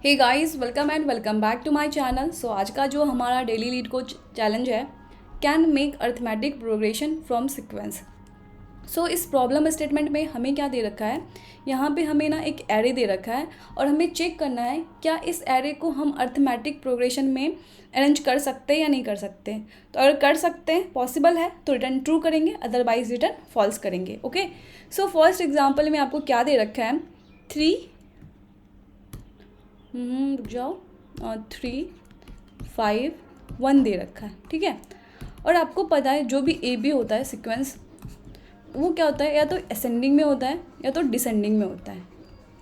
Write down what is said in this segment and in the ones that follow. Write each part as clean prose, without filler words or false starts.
Hey guys, welcome and welcome back to my channel. So आज का जो हमारा डेली लीड को चैलेंज है, can make arithmetic progression from sequence. So इस प्रॉब्लम स्टेटमेंट में हमें क्या दे रखा है, यहाँ पे हमें ना एक एरे दे रखा है और हमें चेक करना है क्या इस एरे को हम अर्थमेटिक प्रोग्रेशन में अरेंज कर सकते हैं या नहीं कर सकते। तो अगर कर सकते हैं, पॉसिबल है, तो रिटर्न ट्रू करेंगे, अदरवाइज रिटर्न फॉल्स करेंगे। ओके, सो फर्स्ट एग्जाम्पल में आपको क्या दे रखा है, 3 5 1 दे रखा है। ठीक है, और आपको पता है जो भी ए बी होता है सीक्वेंस, वो क्या होता है, या तो असेंडिंग में होता है या तो डिसेंडिंग में होता है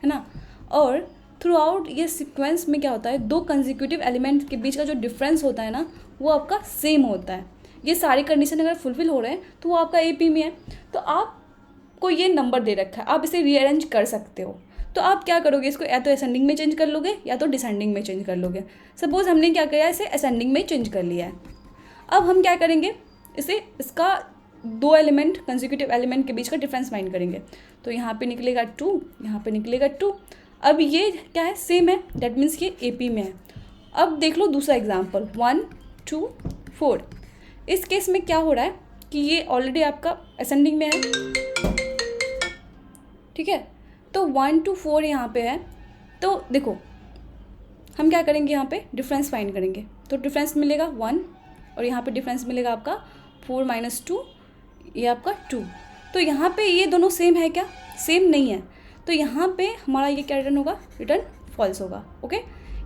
ना। और थ्रू आउट ये सीक्वेंस में क्या होता है, दो कंसेक्यूटिव एलिमेंट के बीच का जो डिफरेंस होता है ना, वो आपका सेम होता है। ये सारी कंडीशन अगर फुलफिल हो रहे हैं तो वो आपका ए पी में है। तो आपको ये नंबर दे रखा है, आप इसे रीअरेंज कर सकते हो। तो आप क्या करोगे, इसको या तो असेंडिंग में चेंज कर लोगे या तो डिसेंडिंग में चेंज कर लोगे। सपोज हमने क्या किया, इसे असेंडिंग में चेंज कर लिया है। अब हम क्या करेंगे, इसका दो एलिमेंट कंसेक्यूटिव एलिमेंट के बीच का डिफरेंस फाइंड करेंगे। तो यहाँ पे निकलेगा 2, यहाँ पे निकलेगा 2। अब ये क्या है, सेम है, दैट मीन्स ये ए पी में है। अब देख लो दूसरा एग्जाम्पल, 1 2 4। इस केस में क्या हो रहा है कि ये ऑलरेडी आपका असेंडिंग में है। ठीक है, तो 1 to 4 यहाँ पे है। तो देखो हम क्या करेंगे, यहाँ पे डिफरेंस फाइंड करेंगे। तो डिफरेंस मिलेगा 1 और यहाँ पे डिफरेंस मिलेगा आपका 4 - 2, ये आपका 2। तो यहाँ पे ये दोनों सेम है क्या, सेम नहीं है। तो यहाँ पे हमारा ये क्या रिटर्न होगा, रिटर्न फॉल्स होगा। ओके,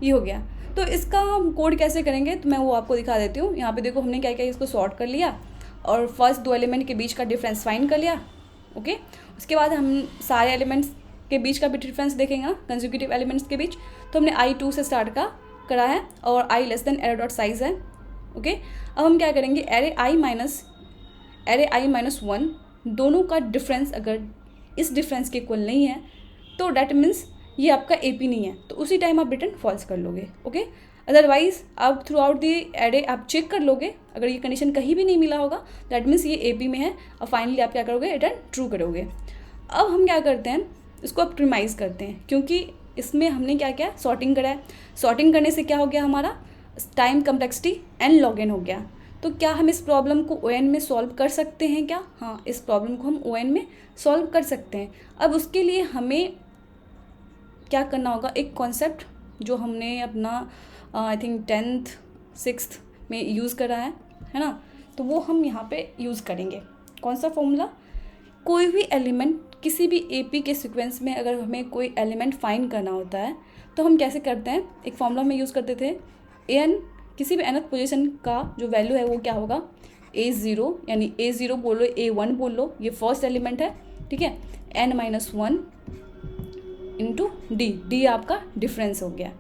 ये हो गया। तो इसका हम कोड कैसे करेंगे, तो मैं वो आपको दिखा देती हूँ। यहाँ पे देखो हमने क्या किया, इसको सॉर्ट कर लिया और फर्स्ट दो एलिमेंट के बीच का डिफरेंस फाइंड कर लिया। ओके, उसके बाद हम सारे एलिमेंट्स के बीच का भी डिफरेंस देखेंगे ना, कंसेक्यूटिव एलिमेंट्स के बीच। तो हमने I2 से स्टार्ट करा है और I less than array dot size है। ओके, अब हम क्या करेंगे, एरे I माइनस 1 दोनों का डिफरेंस अगर इस डिफरेंस के इक्वल नहीं है तो डैट मीन्स ये आपका ए पी नहीं है। तो उसी टाइम आप रिटर्न फॉल्स कर लोगे। ओके, अदरवाइज आप थ्रू आउट दी एरे आप चेक कर लोगे, अगर ये कंडीशन कहीं भी नहीं मिला होगा दैट मीन्स ये ए पी में है, और फाइनली आप क्या करोगे, रिटर्न ट्रू करोगे। अब हम क्या करते हैं, इसको ऑप्टिमाइज करते हैं, क्योंकि इसमें हमने क्या किया, सॉर्टिंग करा है। सॉर्टिंग करने से क्या हो गया, हमारा time complexity n log n हो गया। तो क्या हम इस प्रॉब्लम को ओ एन में सॉल्व कर सकते हैं क्या, हाँ, इस प्रॉब्लम को हम ओ एन में सॉल्व कर सकते हैं। अब उसके लिए हमें क्या करना होगा, एक कॉन्सेप्ट जो हमने अपना आई थिंक 10th 6th में यूज़ करा है ना, तो वो हम यहाँ पे यूज़ करेंगे। कौन सा फॉर्मूला, कोई भी एलिमेंट किसी भी ए पी के सीक्वेंस में अगर हमें कोई एलिमेंट फाइंड करना होता है तो हम कैसे करते हैं, एक फॉर्मूला में यूज़ करते थे, ए एन किसी भी nth पोजीशन का जो वैल्यू है वो क्या होगा, A0, यानी A0 बोल लो, A1 बोल लो, ये फर्स्ट एलिमेंट है। ठीक है, n - 1 इंटू डी आपका डिफरेंस हो गया।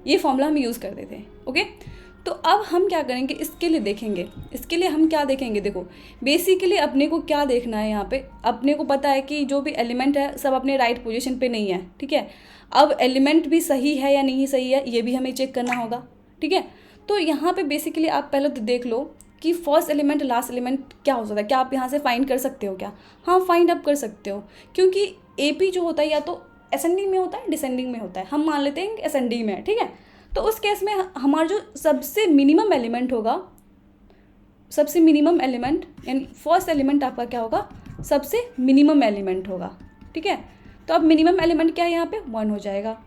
ये फॉर्मूला हम यूज़ करते थे। ओके, तो अब हम क्या करेंगे, इसके लिए देखेंगे, इसके लिए हम क्या देखेंगे, देखो बेसिकली अपने को क्या देखना है, यहाँ पे अपने को पता है कि जो भी एलिमेंट है सब अपने राइट पोजीशन पे नहीं है। ठीक है, अब एलिमेंट भी सही है या नहीं सही है ये भी हमें चेक करना होगा। ठीक है, तो यहाँ पे बेसिकली आप पहले तो देख लो कि फर्स्ट एलिमेंट लास्ट एलिमेंट क्या हो सकता है, क्या आप यहाँ से फाइंड कर सकते हो क्या, हाँ फाइंड अप कर सकते हो, क्योंकि ए पी जो होता है या तो असेंडिंग में होता है, डिसेंडिंग में होता है। हम मान लेते हैं कि असेंडिंग में है। ठीक है, तो उस केस में हमारा जो सबसे मिनिमम एलिमेंट होगा, सबसे मिनिमम एलिमेंट यानी फर्स्ट एलिमेंट आपका क्या होगा, सबसे मिनिमम एलिमेंट होगा। ठीक है, तो अब मिनिमम एलिमेंट क्या है, यहाँ पे 1 हो जाएगा,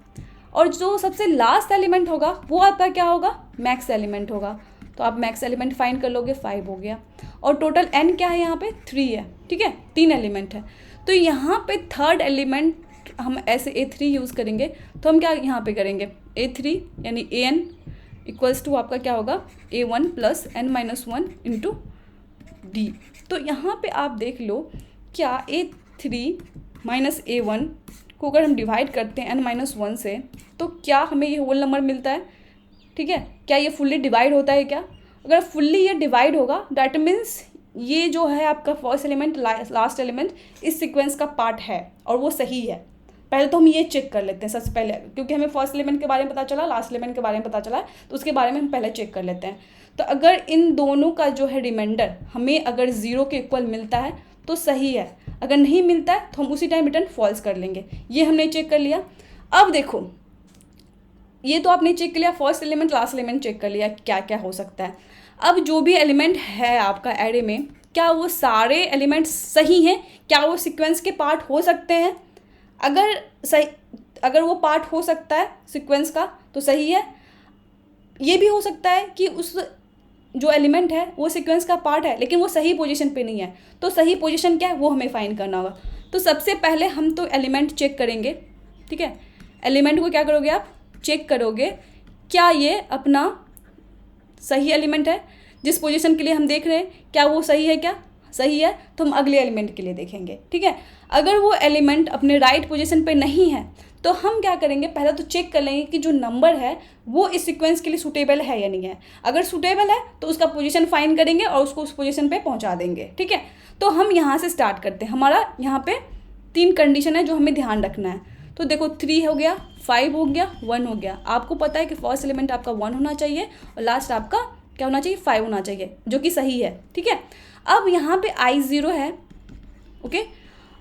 और जो सबसे लास्ट एलिमेंट होगा वो आपका क्या होगा, मैक्स एलिमेंट होगा। तो आप मैक्स एलिमेंट फाइंड कर लोगे, 5 हो गया, और टोटल n क्या है, यहाँ पे 3 है। ठीक है, 3 एलिमेंट है। तो यहाँ पे थर्ड एलिमेंट हम ऐसे A3 यूज़ करेंगे। तो हम क्या यहाँ पे करेंगे, A3 यानी an इक्वल्स टू आपका क्या होगा, A1 + n - 1 इंटू डी। तो यहाँ पे आप देख लो, क्या A3 - A1 को अगर हम डिवाइड करते हैं n - 1 से तो क्या हमें ये होल नंबर मिलता है। ठीक है, क्या ये फुल्ली डिवाइड होता है क्या, अगर फुल्ली ये डिवाइड होगा दैट मीन्स ये जो है आपका फर्स्ट एलिमेंट लास्ट एलिमेंट इस सीक्वेंस का पार्ट है और वो सही है। पहले तो हम ये चेक कर लेते हैं सबसे पहले, क्योंकि हमें फर्स्ट एलिमेंट के बारे में पता चला, लास्ट एलिमेंट के बारे में पता चला, तो उसके बारे में हम पहले चेक कर लेते हैं। तो अगर इन दोनों का जो है रिमाइंडर हमें अगर 0 के इक्वल मिलता है तो सही है, अगर नहीं मिलता है तो हम उसी टाइम रिटर्न फॉल्स कर लेंगे। ये हमने चेक कर लिया। अब देखो ये तो आपने चेक कर लिया, first element last element check कर लिया क्या क्या हो सकता है। अब जो भी एलिमेंट है आपका एरे में, क्या वो सारे एलिमेंट्स सही हैं, क्या वो सीक्वेंस के पार्ट हो सकते हैं? अगर सही, अगर वो पार्ट हो सकता है सीक्वेंस का तो सही है। ये भी हो सकता है कि उस जो एलिमेंट है वो सीक्वेंस का पार्ट है लेकिन वो सही पोजीशन पे नहीं है, तो सही पोजीशन क्या है वो हमें फाइंड करना होगा। तो सबसे पहले हम तो एलिमेंट चेक करेंगे, ठीक है। एलिमेंट को क्या करोगे आप, चेक करोगे क्या ये अपना सही एलिमेंट है, जिस पोजीशन के लिए हम देख रहे हैं क्या वो सही है, क्या सही है तो हम अगले एलिमेंट के लिए देखेंगे, ठीक है। अगर वो एलिमेंट अपने राइट पोजीशन पे नहीं है तो हम क्या करेंगे, पहले तो चेक कर लेंगे कि जो नंबर है वो इस सीक्वेंस के लिए सूटेबल है या नहीं है। अगर सूटेबल है तो उसका पोजीशन फाइंड करेंगे और उसको उस पोजीशन पे पहुंचा देंगे, ठीक है। तो हम यहाँ से स्टार्ट करते हैं। हमारा यहाँ पे 3 कंडीशन है जो हमें ध्यान रखना है। तो देखो 3 हो गया, 5 हो गया, 1 हो गया। आपको पता है कि फर्स्ट एलिमेंट आपका 1 होना चाहिए और लास्ट आपका क्या होना चाहिए, 5 होना चाहिए, जो कि सही है, ठीक है। अब यहाँ पे I0 है, ओके।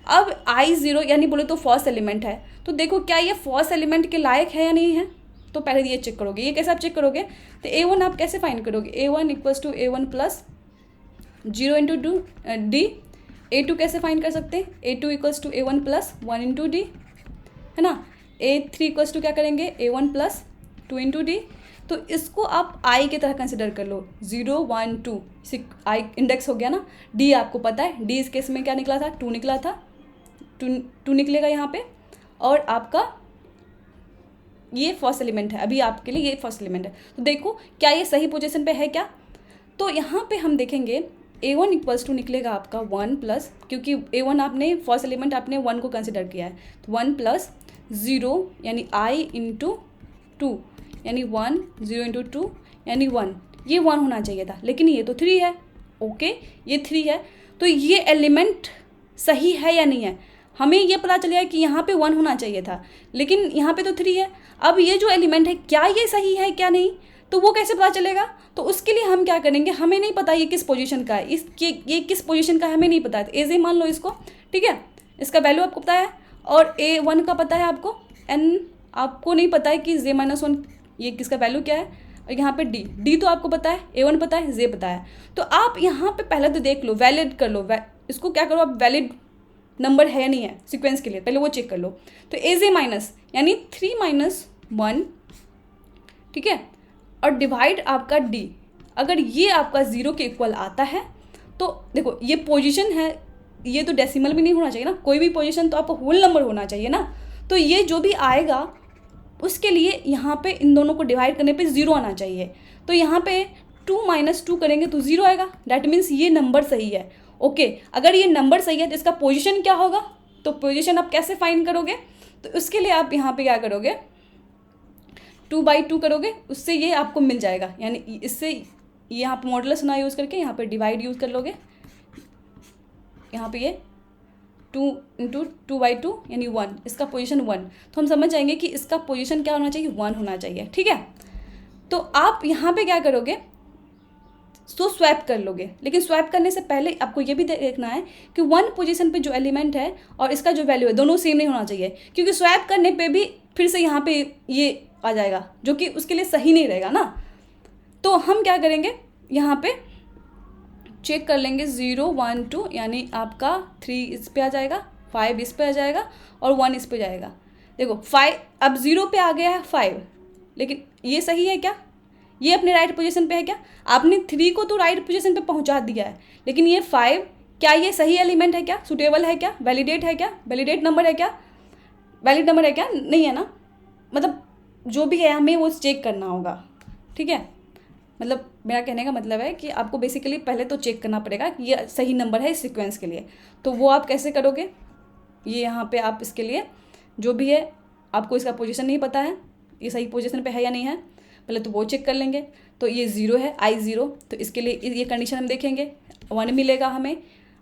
अब I0 यानी बोले तो फर्स्ट एलिमेंट है, तो देखो क्या ये फर्स्ट एलिमेंट के लायक है या नहीं है। तो पहले ये चेक करोगे। ये कैसे आप चेक करोगे, तो A1 आप कैसे फाइंड करोगे, A1 equals to A1 plus 0 into D। A2 कैसे फाइंड कर सकते हैं, A2 equals to A1 plus 1 into D, है ना। A3 इक्वल्स टू क्या करेंगे, A1 प्लस 2 इंटू D। तो इसको आप I की तरह कंसिडर कर लो, 0 1 2 I इंडेक्स हो गया ना। D आपको पता है, D इस केस में क्या निकला था, 2 निकला था, 2 निकलेगा यहाँ पे। और आपका ये फर्स्ट एलिमेंट है, अभी आपके लिए ये फर्स्ट एलिमेंट है। तो देखो क्या ये सही पोजीशन पे है क्या। तो यहाँ पे हम देखेंगे A1 इक्वल्स टू निकलेगा आपका 1 प्लस, क्योंकि A1 आपने फर्स्ट एलिमेंट आपने 1 को कंसिडर किया है, तो 1 प्लस 0 यानी I इंटू 2 यानी 1, 0 इंटू 2 यानी 1। ये 1 होना चाहिए था लेकिन ये तो 3 है, ओके ये 3 है। तो ये एलिमेंट सही है या नहीं है, हमें ये पता चलेगा कि यहाँ पे 1 होना चाहिए था लेकिन यहाँ पे तो 3 है। अब ये जो एलिमेंट है क्या ये सही है क्या नहीं, तो वो कैसे पता चलेगा। तो उसके लिए हम क्या करेंगे, हमें नहीं पता ये किस पोजीशन का है, ये किस पोजीशन का है हमें नहीं पता है, तो ए मान लो इसको, ठीक है। इसका वैल्यू आपको पता है और A1 का पता है आपको, N आपको नहीं पता है कि Z-1 ये किसका वैल्यू क्या है। और यहाँ पे D तो आपको पता है, A1 पता है, Z पता है। तो आप यहाँ पे पहले तो देख लो, वैलिड कर लो, इसको क्या करो आप, वैलिड नंबर है या नहीं है सीक्वेंस के लिए, पहले वो चेक कर लो। तो AJ माइनस यानी 3 माइनस 1, ठीक है। और डिवाइड आपका D, अगर ये आपका 0 के इक्वल आता है तो देखो ये पोजीशन है, ये तो डेसिमल भी नहीं होना चाहिए ना, कोई भी पोजीशन तो आपको होल नंबर होना चाहिए ना। तो ये जो भी आएगा उसके लिए यहाँ पे इन दोनों को डिवाइड करने पे 0 आना चाहिए। तो यहाँ पे 2 माइनस 2 करेंगे तो 0 आएगा, डैट मीन्स ये नंबर सही है, ओके। अगर ये नंबर सही है तो इसका पोजीशन क्या होगा, तो पोजीशन आप कैसे फाइंड करोगे, तो उसके लिए आप यहाँ पे क्या करोगे, 2/2 करोगे, उससे ये आपको मिल जाएगा। यानी इससे यहाँ पे मॉडुलस ना यूज़ करके यहाँ पे डिवाइड यूज़ कर लोगे, यहाँ पे ये 2 इंटू 2/2 यानी 1, इसका पोजीशन 1। तो हम समझ जाएंगे कि इसका पोजीशन क्या होना चाहिए, 1 होना चाहिए, ठीक है। तो आप यहाँ पे क्या करोगे, सो स्वैप कर लोगे। लेकिन स्वैप करने से पहले आपको ये भी देखना है कि 1 पोजीशन पे जो एलिमेंट है और इसका जो वैल्यू है दोनों सेम नहीं होना चाहिए, क्योंकि स्वैप करने पे भी फिर से यहाँ पे ये आ जाएगा जो कि उसके लिए सही नहीं रहेगा ना। तो हम क्या करेंगे, यहाँ पे चेक कर लेंगे 0 1 2 यानी आपका 3 इस पे आ जाएगा, 5 इस पे आ जाएगा और 1 इस पे जाएगा। देखो 5 अब 0 पे आ गया है 5, लेकिन ये सही है क्या, ये अपने राइट पोजीशन पे है क्या। आपने 3 को तो राइट पोजीशन पे पहुंचा दिया है, लेकिन ये 5 क्या ये सही एलिमेंट है क्या, सूटेबल है क्या, वैलिडेट है क्या, वैलिडेट नंबर है क्या, वैलिड नंबर है क्या, नहीं है ना। मतलब जो भी है हमें वो चेक करना होगा, ठीक है। मतलब मेरा कहने का मतलब है कि आपको बेसिकली पहले तो चेक करना पड़ेगा कि ये सही नंबर है इस सीक्वेंस के लिए। तो वो आप कैसे करोगे, ये यहाँ पे आप इसके लिए जो भी है आपको इसका पोजीशन नहीं पता है, ये सही पोजीशन पे है या नहीं है, पहले तो वो चेक कर लेंगे। तो ये 0 है, I0, तो इसके लिए ये कंडीशन हम देखेंगे, 1 मिलेगा हमें।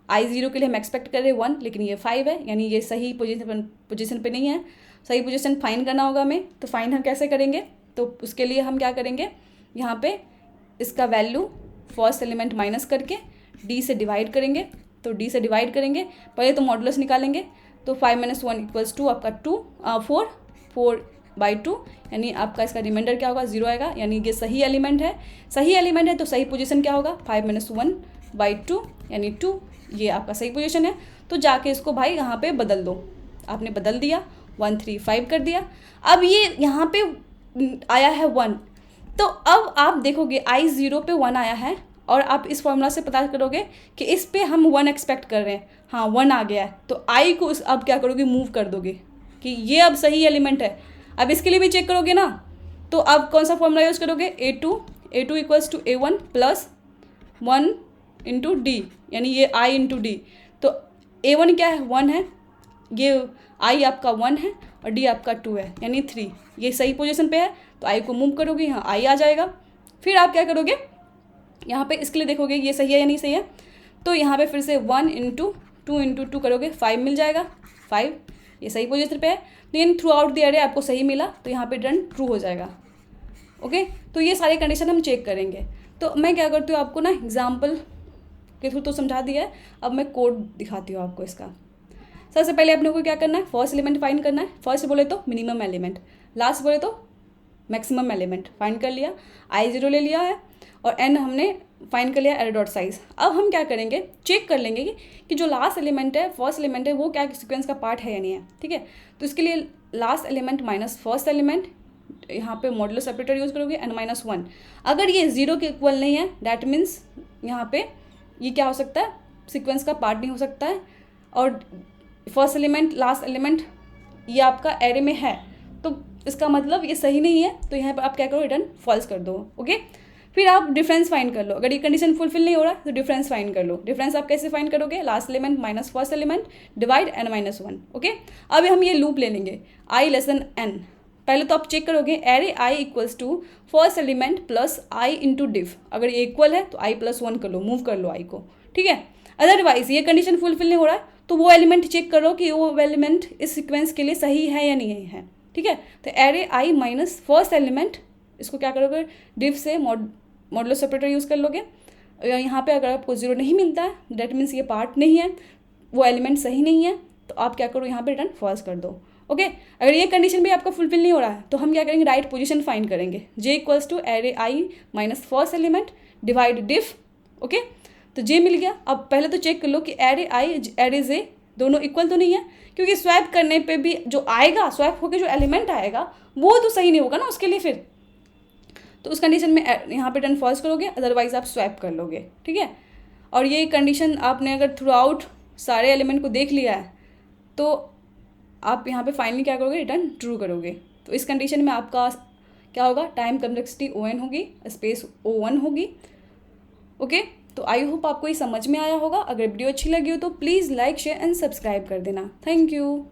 I0 के लिए हम एक्सपेक्ट कर रहे हैं 1, लेकिन ये 5 है, यानी ये सही पोजीशन पे नहीं है। सही पोजीशन फाइंड करना होगा हमें। तो फाइंड हम कैसे करेंगे, तो उसके लिए हम क्या करेंगे, यहाँ पे इसका वैल्यू फर्स्ट एलिमेंट माइनस करके D से डिवाइड करेंगे। तो D से डिवाइड करेंगे, पहले तो मॉडुलस निकालेंगे। तो 5 - 1 = 2, आपका 4 बाई 2, यानी आपका इसका रिमाइंडर क्या होगा, 0 आएगा, यानी ये सही एलिमेंट है। सही एलिमेंट है तो सही पोजीशन क्या होगा, 5 - 1 बाई 2 यानी 2, ये आपका सही पोजीशन है। तो जाके इसको भाई यहाँ पे बदल दो। आपने बदल दिया, 1 3 5 कर दिया। अब ये यहाँ पे आया है 1, तो अब आप देखोगे i 0 पे 1 आया है, और आप इस फॉर्मूला से पता करोगे कि इस पे हम 1 एक्सपेक्ट कर रहे हैं। हाँ 1 आ गया है, तो i को अब क्या करोगे, मूव कर दोगे कि ये अब सही एलिमेंट है। अब इसके लिए भी चेक करोगे ना, तो अब कौन सा फॉर्मूला यूज़ करोगे, a2 equals to a1 plus 1 into D, यानी ये i इंटू डी। तो a1 क्या है, 1 है, ये i आपका 1 है और d आपका 2 है, यानी 3। ये सही पोजीशन पे है, तो i को मूव करोगे, यहाँ i आ जाएगा। फिर आप क्या करोगे, यहाँ पे इसके लिए देखोगे ये सही है या नहीं सही है, तो यहाँ पे फिर से 1 इंटू 2 इंटू 2 करोगे, 5 मिल जाएगा, 5 ये सही पोजीशन पे है। लेकिन थ्रू आउट द एरे आपको सही मिला, तो यहाँ पे डन ट्रू हो जाएगा। ओके, तो ये सारे कंडीशन हम चेक करेंगे। तो मैं क्या करती हूँ, आपको ना एग्जाम्पल के थ्रू तो समझा दिया है, अब मैं कोड दिखाती हूँ आपको इसका। सबसे पहले अपने को क्या करना है, फर्स्ट एलिमेंट फाइंड करना है। फर्स्ट बोले तो मिनिमम एलिमेंट, लास्ट बोले तो मैक्सिमम एलिमेंट फाइंड कर लिया, i0 ले लिया है, और n हमने फाइंड कर लिया एरे डॉट साइज। अब हम क्या करेंगे, चेक कर लेंगे कि जो लास्ट एलिमेंट है, फर्स्ट एलिमेंट है, वो क्या सीक्वेंस का पार्ट है या नहीं है। ठीक है, तो इसके लिए last element minus first element, यहाँ पे मॉडुलो सेपरेटर यूज़ करोगे, n-1। अगर ये 0 के इक्वल नहीं है, डैट मीन्स यहाँ पे ये क्या हो सकता है, सीक्वेंस का पार्ट नहीं हो सकता है। और फर्स्ट एलिमेंट लास्ट एलिमेंट ये आपका एरे में है, तो इसका मतलब ये सही नहीं है, तो यहाँ पर आप क्या करो, रिटर्न फॉल्स कर दो। ओके, फिर आप डिफरेंस फाइंड कर लो। अगर ये कंडीशन फुलफिल नहीं हो रहा है तो डिफरेंस फाइंड कर लो। डिफरेंस आप कैसे फाइंड करोगे, last element minus first element divide n-1। Okay, अब हम ये लूप ले लेंगे, i लेस देन n। पहले तो आप चेक करोगे array i equals to first element plus i into diff. अगर ये इक्वल है तो i + 1 कर लो, मूव कर लो i को। ठीक है, अदरवाइज ये कंडीशन फुलफिल नहीं हो रहा है तो वो एलिमेंट चेक करो कि वो एलिमेंट इस सिक्वेंस के लिए सही है या नहीं है। ठीक है, तो array i minus first element, इसको क्या करोगे, डिफ से मॉडुलो सेपरेटर यूज़ कर लोगे। यहाँ पे अगर आपको 0 नहीं मिलता है, डेट मीन्स ये पार्ट नहीं है, वो एलिमेंट सही नहीं है, तो आप क्या करो, यहाँ पे रिटर्न फॉल्स कर दो। ओके, अगर ये कंडीशन भी आपका फुलफिल नहीं हो रहा है तो हम क्या करेंगे, राइट पोजीशन फाइंड करेंगे, j equals to array i minus first element divide diff. Okay, तो j मिल गया। अब पहले तो चेक कर लो कि एरे i एरे j दोनों इक्वल तो नहीं है, क्योंकि स्वैप करने पे भी जो आएगा, स्वैप होकर जो एलिमेंट आएगा वो तो सही नहीं होगा ना उसके लिए। फिर तो उस कंडीशन में यहाँ पे रिटर्न फॉल्स करोगे, अदरवाइज आप स्वैप कर लोगे। ठीक है, और ये कंडीशन आपने अगर थ्रू आउट सारे एलिमेंट को देख लिया है तो आप यहाँ पे फाइनली क्या करोगे, रिटर्न ट्रू करोगे। तो इस कंडीशन में आपका क्या होगा, टाइम कम्प्लेक्सिटी ON होगी, स्पेस O1 होगी। ओके, तो आई होप आपको ये समझ में आया होगा। अगर वीडियो अच्छी लगी हो तो please like share and subscribe कर देना। Thank you.